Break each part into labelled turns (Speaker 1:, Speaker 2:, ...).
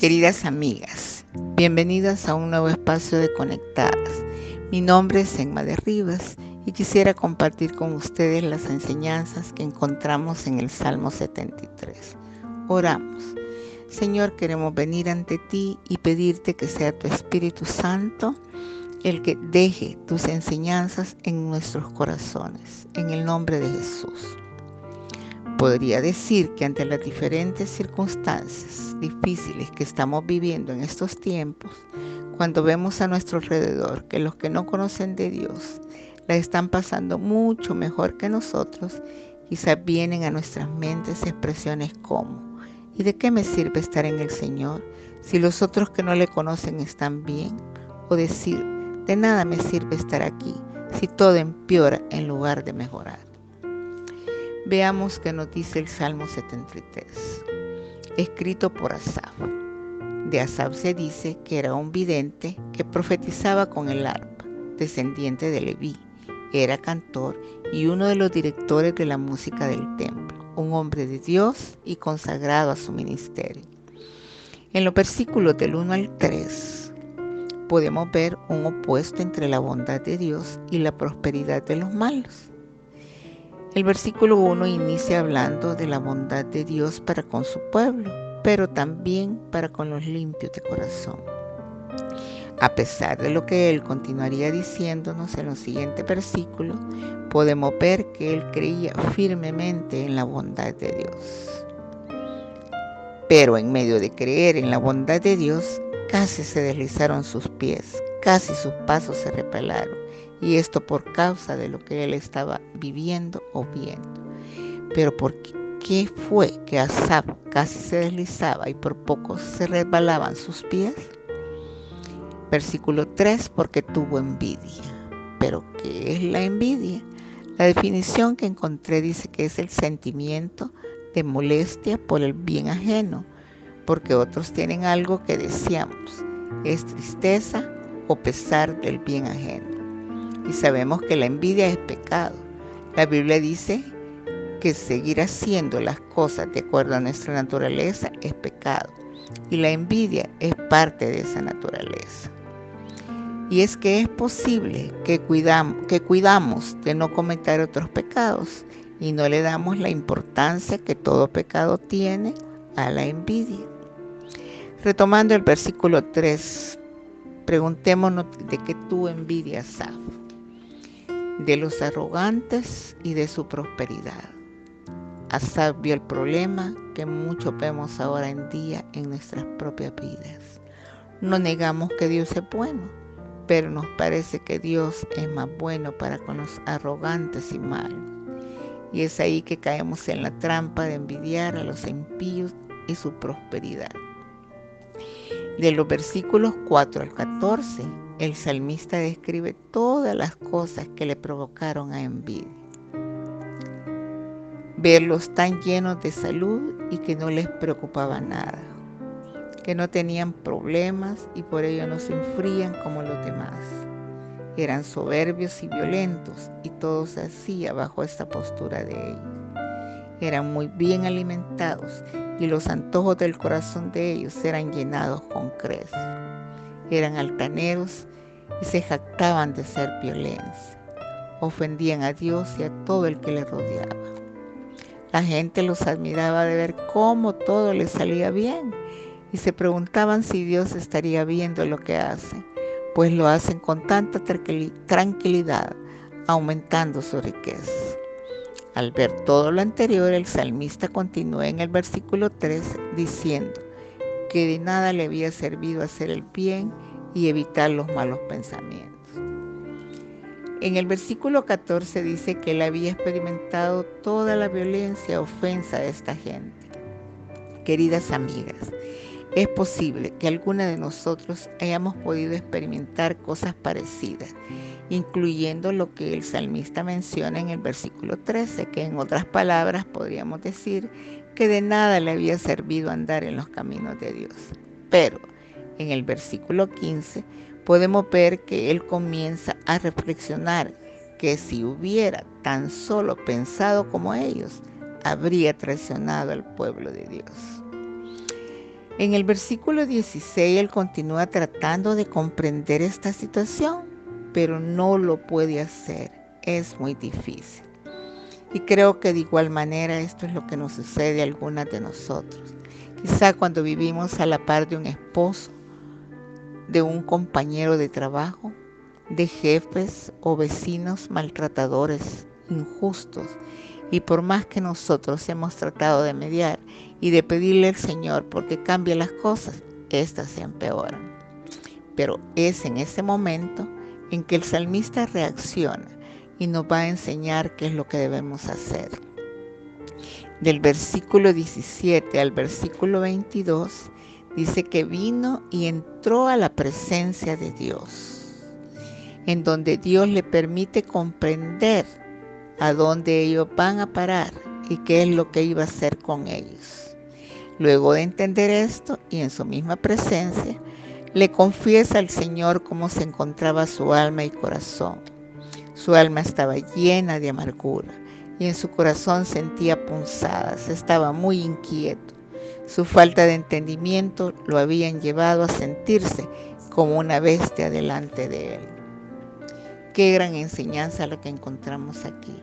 Speaker 1: Queridas amigas, bienvenidas a un nuevo espacio de Conectadas. Mi nombre es Emma de Rivas y quisiera compartir con ustedes las enseñanzas que encontramos en el Salmo 73. Oramos. Señor, queremos venir ante ti y pedirte que sea tu Espíritu Santo el que deje tus enseñanzas en nuestros corazones, en el nombre de Jesús. Podría decir que ante las diferentes circunstancias difíciles que estamos viviendo en estos tiempos, cuando vemos a nuestro alrededor que los que no conocen de Dios la están pasando mucho mejor que nosotros, quizás vienen a nuestras mentes expresiones como: ¿y de qué me sirve estar en el Señor si los otros que no le conocen están bien? O decir: de nada me sirve estar aquí si todo empeora en lugar de mejorar. Veamos qué nos dice el Salmo 73, escrito por Asaf. De Asaf se dice que era un vidente que profetizaba con el arpa, descendiente de Leví. Era cantor y uno de los directores de la música del templo, un hombre de Dios y consagrado a su ministerio. En los versículos del 1 al 3 podemos ver un opuesto entre la bondad de Dios y la prosperidad de los malos. El versículo 1 inicia hablando de la bondad de Dios para con su pueblo, pero también para con los limpios de corazón. A pesar de lo que él continuaría diciéndonos en los siguientes versículos, podemos ver que él creía firmemente en la bondad de Dios. Pero en medio de creer en la bondad de Dios, casi se deslizaron sus pies, casi sus pasos se repelaron. Y esto por causa de lo que él estaba viviendo o viendo. Pero ¿por qué fue que Asaf casi se deslizaba y por poco se resbalaban sus pies? Versículo 3, porque tuvo envidia. ¿Pero qué es la envidia? La definición que encontré dice que es el sentimiento de molestia por el bien ajeno, porque otros tienen algo que deseamos. Es tristeza o pesar del bien ajeno. Y sabemos que la envidia es pecado. La Biblia dice que seguir haciendo las cosas de acuerdo a nuestra naturaleza es pecado. Y la envidia es parte de esa naturaleza. Y es que es posible que cuidamos de no cometer otros pecados y no le damos la importancia que todo pecado tiene a la envidia. Retomando el versículo 3, preguntémonos de qué tú envidias, Asaf. De los arrogantes y de su prosperidad. Asaf vio el problema que muchos vemos ahora en día en nuestras propias vidas. No negamos que Dios es bueno, pero nos parece que Dios es más bueno para con los arrogantes y malos. Y es ahí que caemos en la trampa de envidiar a los impíos y su prosperidad. De los versículos 4 al 14, el salmista describe todas las cosas que le provocaron a envidia. Verlos tan llenos de salud y que no les preocupaba nada, que no tenían problemas y por ello no sufrían como los demás. Eran soberbios y violentos y todo se hacía bajo esta postura de ellos. Eran muy bien alimentados y los antojos del corazón de ellos eran llenados con creces. Eran altaneros y se jactaban de ser violencia. Ofendían a Dios y a todo el que les rodeaba. La gente los admiraba de ver cómo todo les salía bien y se preguntaban si Dios estaría viendo lo que hacen, pues lo hacen con tanta tranquilidad, aumentando su riqueza. Al ver todo lo anterior, el salmista continúa en el versículo 3 diciendo que de nada le había servido hacer el bien y evitar los malos pensamientos. En el versículo 14 dice que él había experimentado toda la violencia, ofensa de esta gente. Queridas amigas, es posible que alguna de nosotros hayamos podido experimentar cosas parecidas, incluyendo lo que el salmista menciona en el versículo 13, que en otras palabras podríamos decir que de nada le había servido andar en los caminos de Dios. Pero en el versículo 15 podemos ver que él comienza a reflexionar que si hubiera tan solo pensado como ellos, habría traicionado al pueblo de Dios. En el versículo 16 él continúa tratando de comprender esta situación, pero no lo puede hacer. Es muy difícil. Y creo que de igual manera esto es lo que nos sucede a algunas de nosotros. Quizá cuando vivimos a la par de un esposo, de un compañero de trabajo, de jefes o vecinos maltratadores, injustos, y por más que nosotros hemos tratado de mediar y de pedirle al Señor porque cambie las cosas, estas se empeoran. Pero es en ese momento en que el salmista reacciona y nos va a enseñar qué es lo que debemos hacer. Del versículo 17 al versículo 22 dice que vino y entró a la presencia de Dios, en donde Dios le permite comprender a dónde ellos van a parar y qué es lo que iba a hacer con ellos. Luego de entender esto y en su misma presencia, le confiesa al Señor cómo se encontraba su alma y corazón. Su alma estaba llena de amargura y en su corazón sentía punzadas, estaba muy inquieto. Su falta de entendimiento lo habían llevado a sentirse como una bestia delante de él. Qué gran enseñanza lo que encontramos aquí,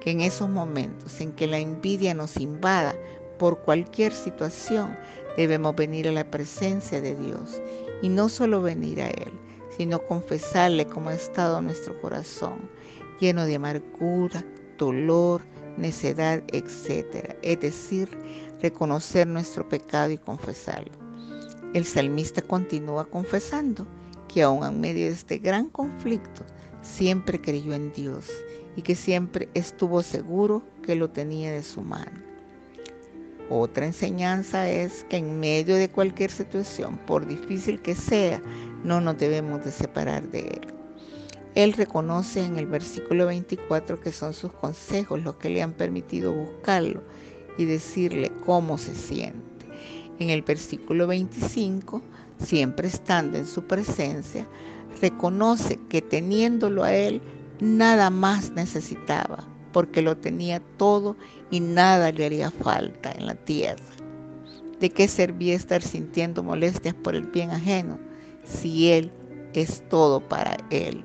Speaker 1: que en esos momentos en que la envidia nos invada por cualquier situación, debemos venir a la presencia de Dios y no solo venir a Él, sino confesarle cómo ha estado nuestro corazón, lleno de amargura, dolor, necedad, etc. Es decir, reconocer nuestro pecado y confesarlo. El salmista continúa confesando que aun en medio de este gran conflicto, siempre creyó en Dios y que siempre estuvo seguro que lo tenía de su mano. Otra enseñanza es que en medio de cualquier situación, por difícil que sea, no nos debemos de separar de Él. Él reconoce en el versículo 24 que son sus consejos los que le han permitido buscarlo y decirle cómo se siente. En el versículo 25, siempre estando en su presencia, reconoce que teniéndolo a Él, nada más necesitaba, porque lo tenía todo y nada le haría falta en la tierra. ¿De qué servía estar sintiendo molestias por el bien ajeno si Él es todo para Él?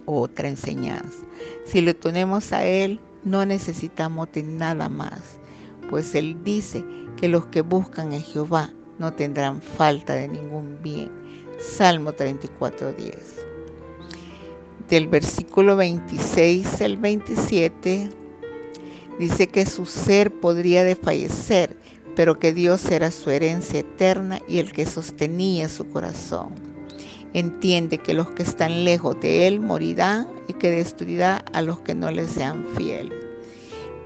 Speaker 1: Otra enseñanza. Si lo tenemos a Él, no necesitamos de nada más, pues Él dice que los que buscan a Jehová no tendrán falta de ningún bien. Salmo 34:10. Del versículo 26 al 27 dice que su ser podría desfallecer, pero que Dios era su herencia eterna y el que sostenía su corazón. Entiende que los que están lejos de Él morirán y que destruirá a los que no le sean fieles.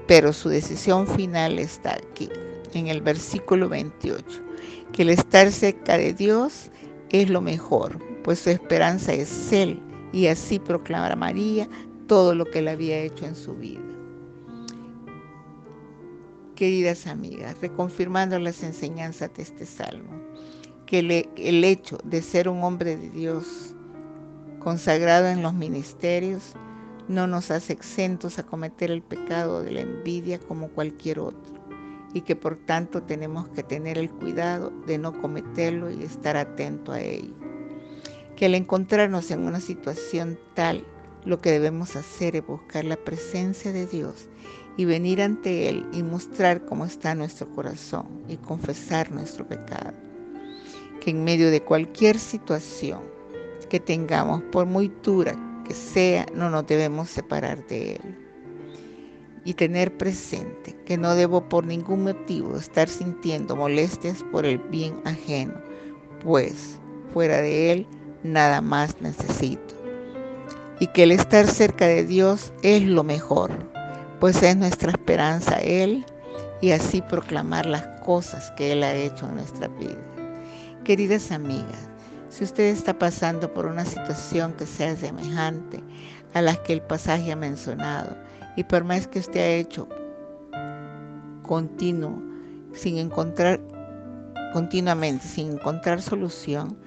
Speaker 1: Pero su decisión final está aquí, en el versículo 28, que el estar cerca de Dios es lo mejor, pues su esperanza es Él, y así proclamaría todo lo que Él había hecho en su vida. Queridas amigas, reconfirmando las enseñanzas de este salmo, que el hecho de ser un hombre de Dios consagrado en los ministerios no nos hace exentos a cometer el pecado de la envidia como cualquier otro, y que por tanto tenemos que tener el cuidado de no cometerlo y estar atento a ello. Que al encontrarnos en una situación tal, lo que debemos hacer es buscar la presencia de Dios y venir ante Él y mostrar cómo está nuestro corazón y confesar nuestro pecado. Que en medio de cualquier situación que tengamos, por muy dura que sea, no nos debemos separar de Él. Y tener presente que no debo por ningún motivo estar sintiendo molestias por el bien ajeno, pues fuera de Él nada más necesito. Y que el estar cerca de Dios es lo mejor, pues es nuestra esperanza Él, y así proclamar las cosas que Él ha hecho en nuestra vida. Queridas amigas, si usted está pasando por una situación que sea semejante a las que el pasaje ha mencionado, y por más que usted ha hecho continuamente, sin encontrar solución,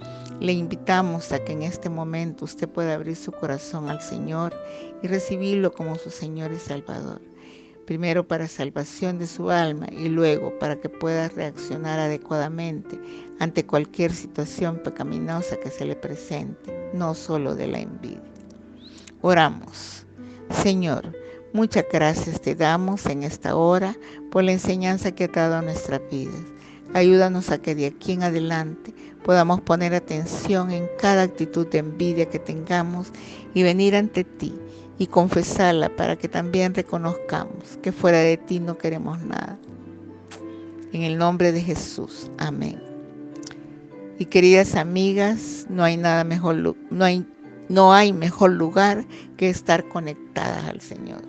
Speaker 1: le invitamos a que en este momento usted pueda abrir su corazón al Señor y recibirlo como su Señor y Salvador, primero para salvación de su alma y luego para que pueda reaccionar adecuadamente ante cualquier situación pecaminosa que se le presente, no solo de la envidia. Oramos. Señor, muchas gracias te damos en esta hora por la enseñanza que ha dado a nuestras vidas. Ayúdanos a que de aquí en adelante podamos poner atención en cada actitud de envidia que tengamos y venir ante ti y confesarla para que también reconozcamos que fuera de ti no queremos nada. En el nombre de Jesús. Amén. Y queridas amigas, no hay mejor lugar que estar conectadas al Señor.